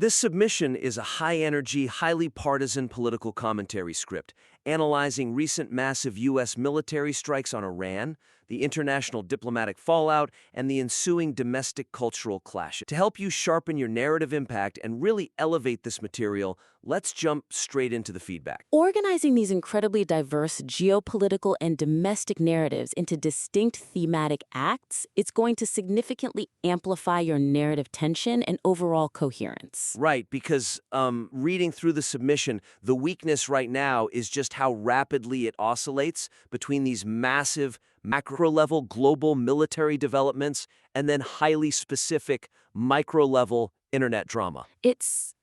This submission is a high-energy, highly partisan political commentary script, analyzing recent massive U.S. military strikes on Iran, the international diplomatic fallout, and the ensuing domestic cultural clash. To help you sharpen your narrative impact and really elevate this material, let's jump straight into the feedback. Organizing these incredibly diverse geopolitical and domestic narratives into distinct thematic acts, it's going to significantly amplify your narrative tension and overall coherence. Right, because reading through the submission, the weakness right now is just how rapidly it oscillates between these massive, macro-level global military developments and then highly specific micro-level internet drama. It's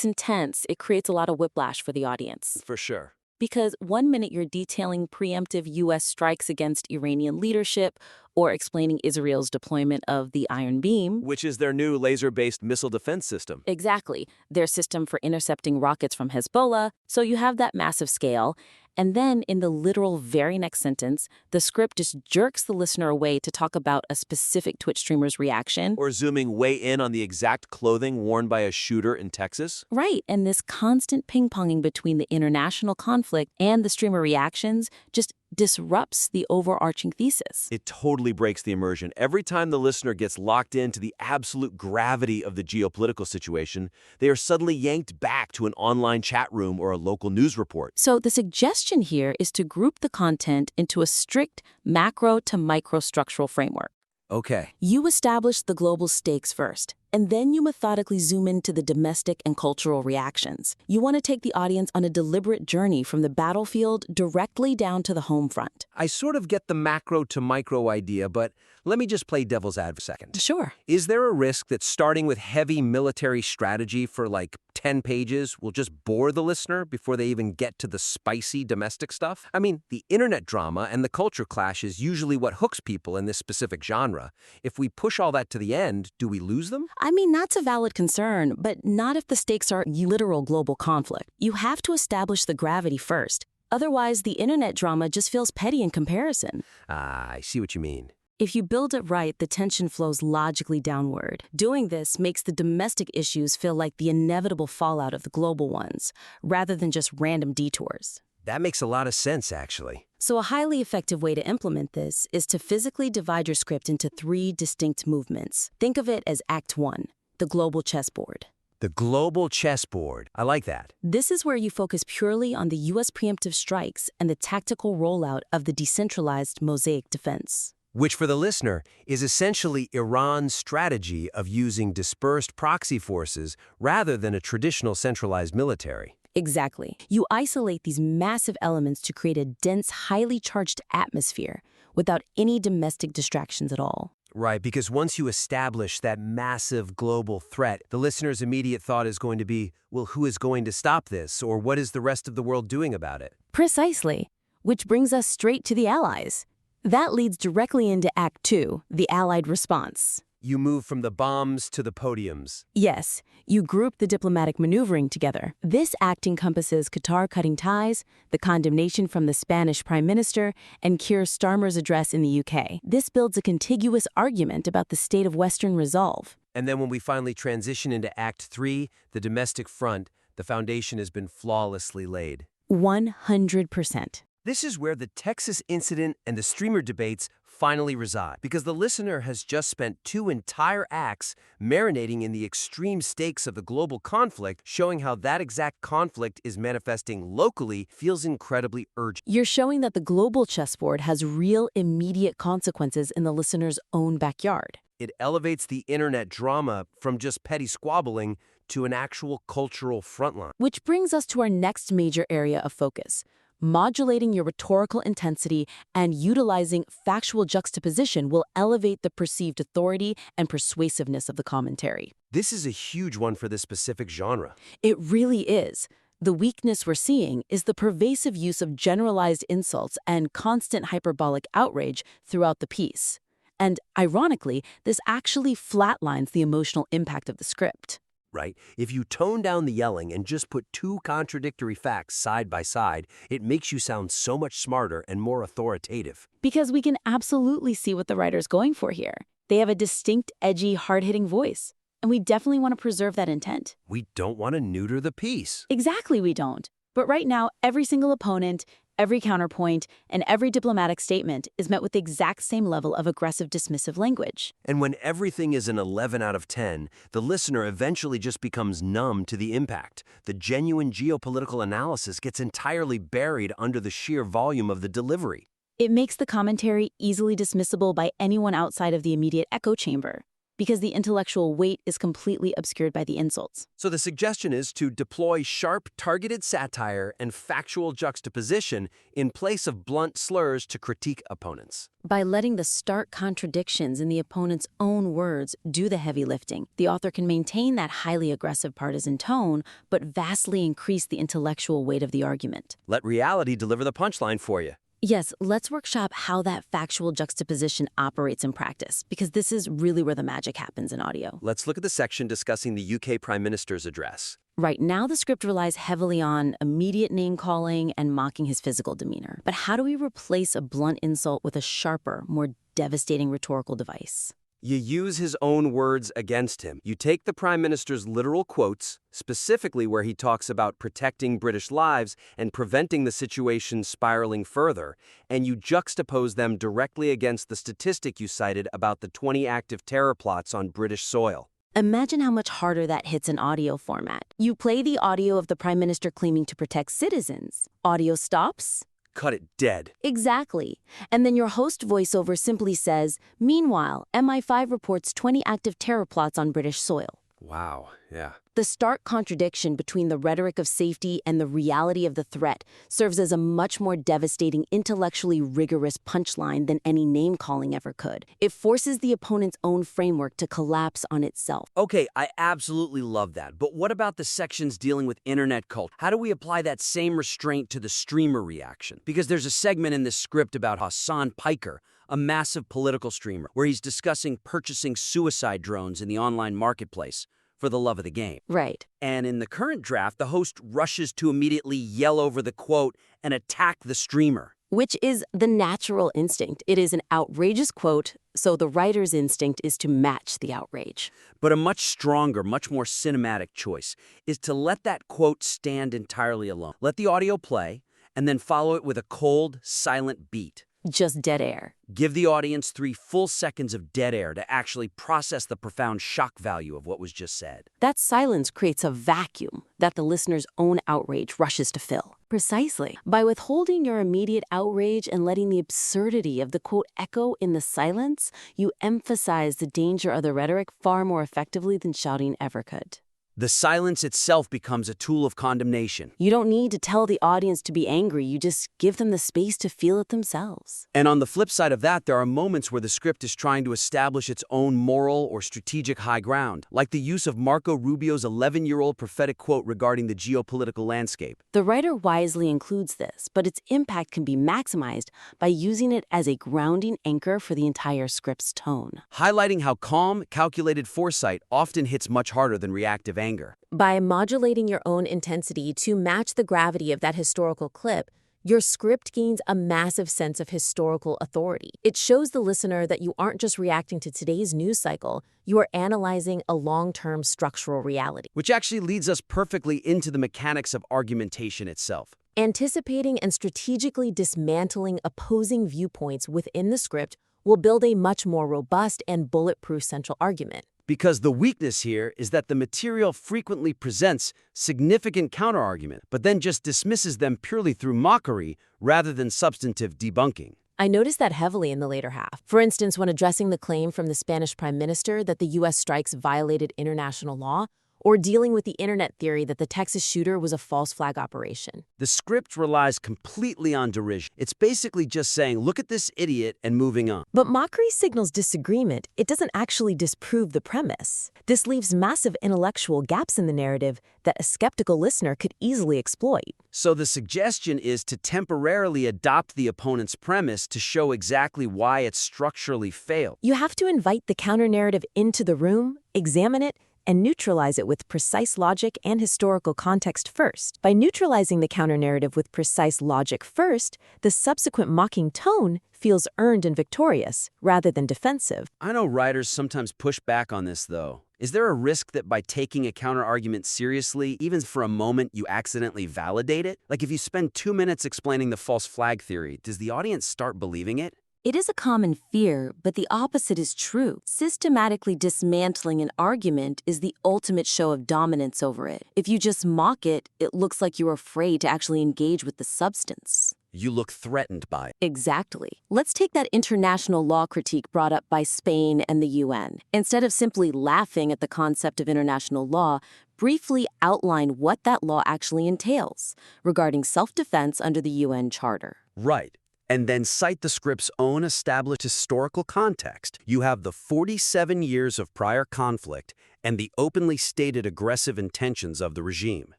intense. It creates a lot of whiplash for the audience. For sure. Because one minute you're detailing preemptive U.S. strikes against Iranian leadership or explaining Israel's deployment of the Iron Beam. Which is their new laser-based missile defense system. Exactly. Their system for intercepting rockets from Hezbollah. So you have that massive scale. And then in the literal very next sentence, the script just jerks the listener away to talk about a specific Twitch streamer's reaction. Or zooming way in on the exact clothing worn by a shooter in Texas. Right, and this constant ping-ponging between the international conflict and the streamer reactions just disrupts the overarching thesis. It totally breaks the immersion. Every time the listener gets locked into the absolute gravity of the geopolitical situation, they are suddenly yanked back to an online chat room or a local news report. So the suggestion here is to group the content into a strict macro to micro structural framework. Okay. You establish the global stakes first, and then you methodically zoom into the domestic and cultural reactions. You want to take the audience on a deliberate journey from the battlefield directly down to the home front. I sort of get the macro to micro idea, but let me just play devil's advocate for a second. Sure. Is there a risk that starting with heavy military strategy for like 10 pages will just bore the listener before they even get to the spicy domestic stuff? I mean, the internet drama and the culture clash is usually what hooks people in this specific genre. If we push all that to the end, do we lose them? I mean, that's a valid concern, but not if the stakes are literal global conflict. You have to establish the gravity first. Otherwise, the internet drama just feels petty in comparison. I see what you mean. If you build it right, the tension flows logically downward. Doing this makes the domestic issues feel like the inevitable fallout of the global ones, rather than just random detours. That makes a lot of sense, actually. So a highly effective way to implement this is to physically divide your script into 3 distinct movements. Think of it as Act 1, the global chessboard. The global chessboard. I like that. This is where you focus purely on the U.S. preemptive strikes and the tactical rollout of the decentralized mosaic defense. Which, for the listener, is essentially Iran's strategy of using dispersed proxy forces rather than a traditional centralized military. Exactly. You isolate these massive elements to create a dense, highly charged atmosphere without any domestic distractions at all. Right, because once you establish that massive global threat, the listener's immediate thought is going to be, well, who is going to stop this, or what is the rest of the world doing about it? Precisely. Which brings us straight to the allies. That leads directly into Act 2, the Allied response. You move from the bombs to the podiums. Yes, you group the diplomatic maneuvering together. This act encompasses Qatar cutting ties, the condemnation from the Spanish Prime Minister, and Keir Starmer's address in the UK. This builds a contiguous argument about the state of Western resolve. And then when we finally transition into Act 3, the domestic front, the foundation has been flawlessly laid. 100%. This is where the Texas incident and the streamer debates finally reside, because the listener has just spent 2 entire acts marinating in the extreme stakes of the global conflict, showing how that exact conflict is manifesting locally feels incredibly urgent. You're showing that the global chessboard has real, immediate consequences in the listener's own backyard. It elevates the internet drama from just petty squabbling to an actual cultural frontline. Which brings us to our next major area of focus. Modulating your rhetorical intensity and utilizing factual juxtaposition will elevate the perceived authority and persuasiveness of the commentary. This is a huge one for this specific genre. It really is. The weakness we're seeing is the pervasive use of generalized insults and constant hyperbolic outrage throughout the piece. And ironically, this actually flatlines the emotional impact of the script. Right? If you tone down the yelling and just put 2 contradictory facts side by side, it makes you sound so much smarter and more authoritative. Because we can absolutely see what the writer's going for here. They have a distinct, edgy, hard-hitting voice. And we definitely want to preserve that intent. We don't want to neuter the piece. Exactly, we don't. But right now, every single opponent, every counterpoint, and every diplomatic statement is met with the exact same level of aggressive dismissive language. And when everything is an 11 out of 10, the listener eventually just becomes numb to the impact. The genuine geopolitical analysis gets entirely buried under the sheer volume of the delivery. It makes the commentary easily dismissible by anyone outside of the immediate echo chamber, because the intellectual weight is completely obscured by the insults. So the suggestion is to deploy sharp, targeted satire and factual juxtaposition in place of blunt slurs to critique opponents. By letting the stark contradictions in the opponent's own words do the heavy lifting, the author can maintain that highly aggressive partisan tone, but vastly increase the intellectual weight of the argument. Let reality deliver the punchline for you. Yes, let's workshop how that factual juxtaposition operates in practice, because this is really where the magic happens in audio. Let's look at the section discussing the UK Prime Minister's address. Right now, the script relies heavily on immediate name-calling and mocking his physical demeanor. But how do we replace a blunt insult with a sharper, more devastating rhetorical device? You use his own words against him. You take the Prime Minister's literal quotes, specifically where he talks about protecting British lives and preventing the situation spiraling further, and you juxtapose them directly against the statistic you cited about the 20 active terror plots on British soil. Imagine how much harder that hits in audio format. You play the audio of the Prime Minister claiming to protect citizens. Audio stops. Cut it dead. Exactly. And then your host voiceover simply says, "Meanwhile, MI5 reports 20 active terror plots on British soil." Wow, yeah. The stark contradiction between the rhetoric of safety and the reality of the threat serves as a much more devastating, intellectually rigorous punchline than any name-calling ever could. It forces the opponent's own framework to collapse on itself. Okay, I absolutely love that. But what about the sections dealing with internet cult? How do we apply that same restraint to the streamer reaction? Because there's a segment in this script about Hassan Piker, a massive political streamer, where he's discussing purchasing suicide drones in the online marketplace for the love of the game. Right. And in the current draft, the host rushes to immediately yell over the quote and attack the streamer. Which is the natural instinct. It is an outrageous quote, so the writer's instinct is to match the outrage. But a much stronger, much more cinematic choice is to let that quote stand entirely alone. Let the audio play, and then follow it with a cold, silent beat. Just dead air. Give the audience 3 full seconds of dead air to actually process the profound shock value of what was just said. That silence creates a vacuum that the listener's own outrage rushes to fill. Precisely. By withholding your immediate outrage and letting the absurdity of the quote echo in the silence, you emphasize the danger of the rhetoric far more effectively than shouting ever could. The silence itself becomes a tool of condemnation. You don't need to tell the audience to be angry, you just give them the space to feel it themselves. And on the flip side of that, there are moments where the script is trying to establish its own moral or strategic high ground, like the use of Marco Rubio's 11-year-old prophetic quote regarding the geopolitical landscape. The writer wisely includes this, but its impact can be maximized by using it as a grounding anchor for the entire script's tone. Highlighting how calm, calculated foresight often hits much harder than reactive anger. By modulating your own intensity to match the gravity of that historical clip, your script gains a massive sense of historical authority. It shows the listener that you aren't just reacting to today's news cycle, you are analyzing a long-term structural reality. Which actually leads us perfectly into the mechanics of argumentation itself. Anticipating and strategically dismantling opposing viewpoints within the script will build a much more robust and bulletproof central argument. Because the weakness here is that the material frequently presents significant counterargument, but then just dismisses them purely through mockery rather than substantive debunking. I noticed that heavily in the later half. For instance, when addressing the claim from the Spanish Prime Minister that the U.S. strikes violated international law, or dealing with the internet theory that the Texas shooter was a false flag operation. The script relies completely on derision. It's basically just saying, look at this idiot, and moving on. But mockery signals disagreement. It doesn't actually disprove the premise. This leaves massive intellectual gaps in the narrative that a skeptical listener could easily exploit. So the suggestion is to temporarily adopt the opponent's premise to show exactly why it structurally failed. You have to invite the counter-narrative into the room, examine it, and neutralize it with precise logic and historical context first. By neutralizing the counter-narrative with precise logic first, the subsequent mocking tone feels earned and victorious, rather than defensive. I know writers sometimes push back on this, though. Is there a risk that by taking a counter-argument seriously, even for a moment, you accidentally validate it? Like if you spend 2 minutes explaining the false flag theory, does the audience start believing it? It is a common fear, but the opposite is true. Systematically dismantling an argument is the ultimate show of dominance over it. If you just mock it, it looks like you're afraid to actually engage with the substance. You look threatened by it. Exactly. Let's take that international law critique brought up by Spain and the UN. Instead of simply laughing at the concept of international law, briefly outline what that law actually entails regarding self-defense under the UN Charter. Right. And then cite the script's own established historical context. You have the 47 years of prior conflict and the openly stated aggressive intentions of the regime.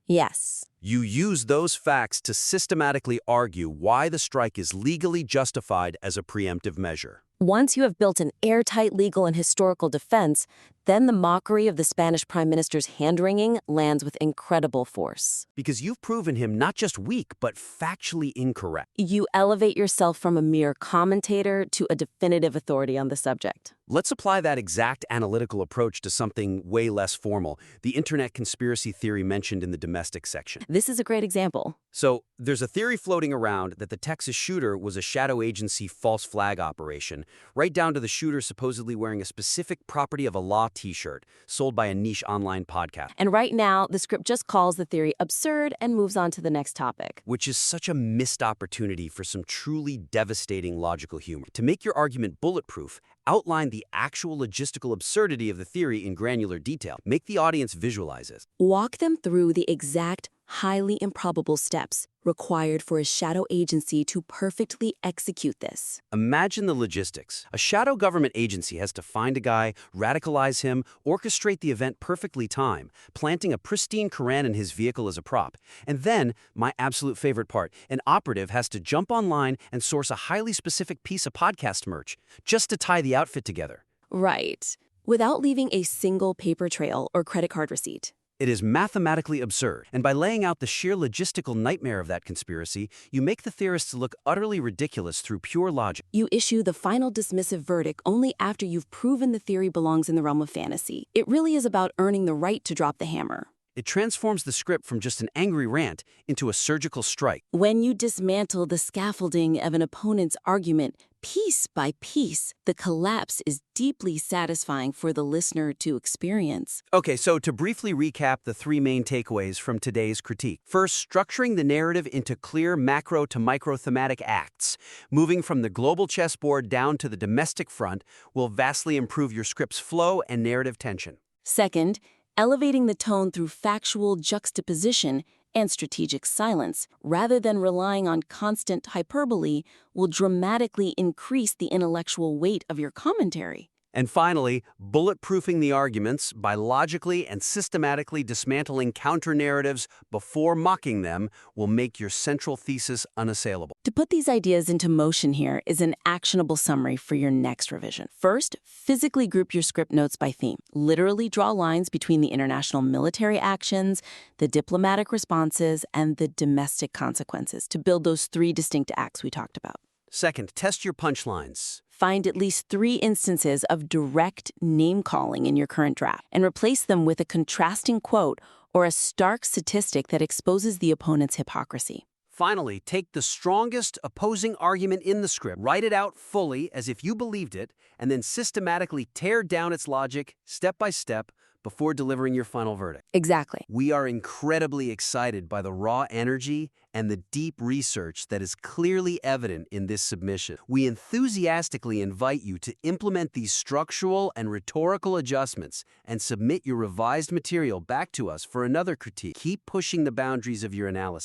Yes. You use those facts to systematically argue why the strike is legally justified as a preemptive measure. Once you have built an airtight legal and historical defense, then the mockery of the Spanish Prime Minister's hand-wringing lands with incredible force. Because you've proven him not just weak, but factually incorrect. You elevate yourself from a mere commentator to a definitive authority on the subject. Let's apply that exact analytical approach to something way less formal, the internet conspiracy theory mentioned in the domestic section. This is a great example. So, there's a theory floating around that the Texas shooter was a shadow agency false flag operation, right down to the shooter supposedly wearing a specific property of a law t-shirt sold by a niche online podcast. And right now, the script just calls the theory absurd and moves on to the next topic. Which is such a missed opportunity for some truly devastating logical humor. To make your argument bulletproof, outline the actual logistical absurdity of the theory in granular detail. Make the audience visualize it. Walk them through the exact, highly improbable steps required for a shadow agency to perfectly execute this. Imagine the logistics. A shadow government agency has to find a guy, radicalize him, orchestrate the event perfectly timed, planting a pristine Quran in his vehicle as a prop. And then, my absolute favorite part, an operative has to jump online and source a highly specific piece of podcast merch just to tie the outfit together. Right. Without leaving a single paper trail or credit card receipt. It is mathematically absurd, and by laying out the sheer logistical nightmare of that conspiracy, you make the theorists look utterly ridiculous through pure logic. You issue the final dismissive verdict only after you've proven the theory belongs in the realm of fantasy. It really is about earning the right to drop the hammer. It transforms the script from just an angry rant into a surgical strike. When you dismantle the scaffolding of an opponent's argument piece by piece, the collapse is deeply satisfying for the listener to experience. Okay, so to briefly recap the 3 main takeaways from today's critique. First, structuring the narrative into clear macro to micro thematic acts, moving from the global chessboard down to the domestic front, will vastly improve your script's flow and narrative tension. Second, elevating the tone through factual juxtaposition and strategic silence, rather than relying on constant hyperbole, will dramatically increase the intellectual weight of your commentary. And finally, bulletproofing the arguments by logically and systematically dismantling counter-narratives before mocking them will make your central thesis unassailable. To put these ideas into motion here is an actionable summary for your next revision. First, physically group your script notes by theme. Literally draw lines between the international military actions, the diplomatic responses, and the domestic consequences to build those 3 distinct acts we talked about. Second, test your punchlines. Find at least 3 instances of direct name-calling in your current draft and replace them with a contrasting quote or a stark statistic that exposes the opponent's hypocrisy. Finally, take the strongest opposing argument in the script, write it out fully as if you believed it, and then systematically tear down its logic step by step before delivering your final verdict. Exactly. We are incredibly excited by the raw energy and the deep research that is clearly evident in this submission. We enthusiastically invite you to implement these structural and rhetorical adjustments and submit your revised material back to us for another critique. Keep pushing the boundaries of your analysis.